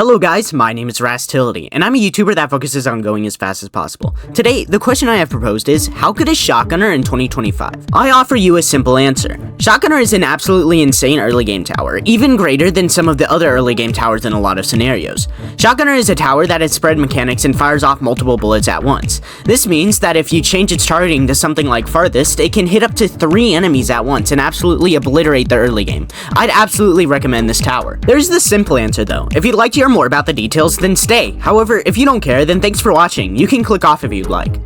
Hello guys, my name is Rastility, and I'm a YouTuber that focuses on going as fast as possible. Today, the question I have proposed is, how good is Shotgunner in 2025? I offer you a simple answer. Shotgunner is an absolutely insane early game tower, even greater than some of the other early game towers in a lot of scenarios. Shotgunner is a tower that has spread mechanics and fires off multiple bullets at once. This means that if you change its targeting to something like Farthest, it can hit up to 3 enemies at once and absolutely obliterate the early game. I'd absolutely recommend this tower. There's the simple answer though. If you'd like to hear more about the details, then stay. However, if you don't care, then thanks for watching. You can click off if you'd like.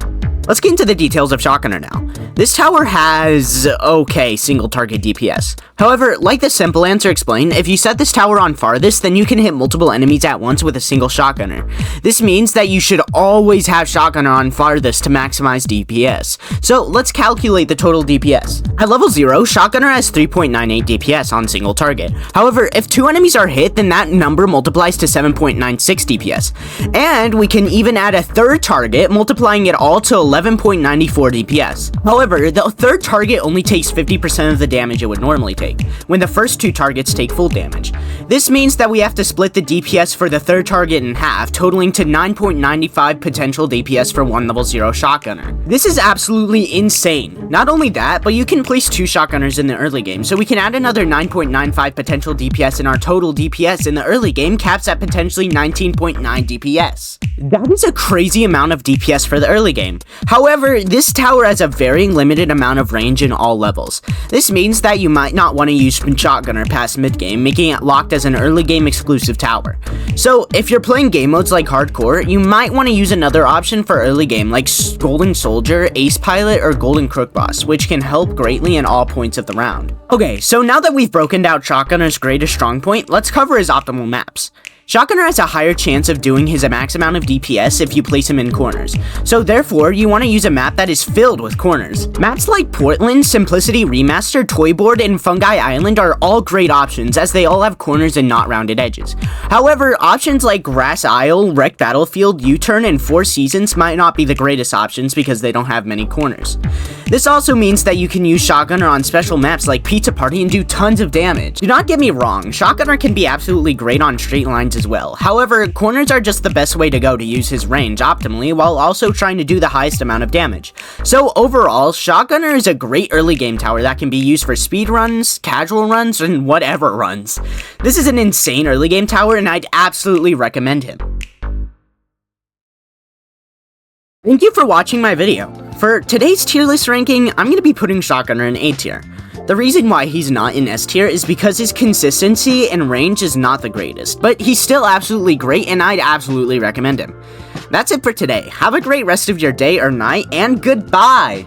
Let's get into the details of Shotgunner now. This tower has okay single target DPS. However, like the simple answer explained, if you set this tower on Farthest, then you can hit multiple enemies at once with a single Shotgunner. This means that you should always have Shotgunner on Farthest to maximize DPS. So let's calculate the total DPS. At level 0, Shotgunner has 3.98 DPS on single target. However, if 2 enemies are hit, then that number multiplies to 7.96 DPS. And we can even add a third target, multiplying it all to 11.94 DPS. However, the third target only takes 50% of the damage it would normally take, when the first 2 targets take full damage. This means that we have to split the DPS for the third target in half, totaling to 9.95 potential DPS for one level 0 Shotgunner. This is absolutely insane. Not only that, but you can place 2 Shotgunners in the early game, so we can add another 9.95 potential DPS, and our total DPS in the early game caps at potentially 19.9 DPS. That is a crazy amount of DPS for the early game. However, this tower has a very limited amount of range in all levels. This means that you might not want to use Shotgunner past mid-game, making it locked as an early game exclusive tower. So, if you're playing game modes like Hardcore, you might want to use another option for early game like Golden Soldier, Ace Pilot, or Golden Crook Boss, which can help greatly in all points of the round. Okay, so now that we've broken down Shotgunner's greatest strong point, let's cover his optimal maps. Shotgunner has a higher chance of doing his max amount of DPS if you place him in corners, so therefore you want to use a map that is filled with corners. Maps like Portland, Simplicity Remastered, Toyboard, and Fungi Island are all great options as they all have corners and not rounded edges. However, options like Grass Isle, Wreck Battlefield, U-Turn, and Four Seasons might not be the greatest options because they don't have many corners. This also means that you can use Shotgunner on special maps like Pizza Party and do tons of damage. Do not get me wrong, Shotgunner can be absolutely great on straight lines as well. However, corners are just the best way to go to use his range optimally while also trying to do the highest amount of damage. So overall, Shotgunner is a great early game tower that can be used for speed runs, casual runs, and whatever runs. This is an insane early game tower and I'd absolutely recommend him. Thank you for watching my video. For today's tier list ranking, I'm going to be putting Shotgunner in A tier. The reason why he's not in S tier is because his consistency and range is not the greatest, but he's still absolutely great and I'd absolutely recommend him. That's it for today. Have a great rest of your day or night, and goodbye!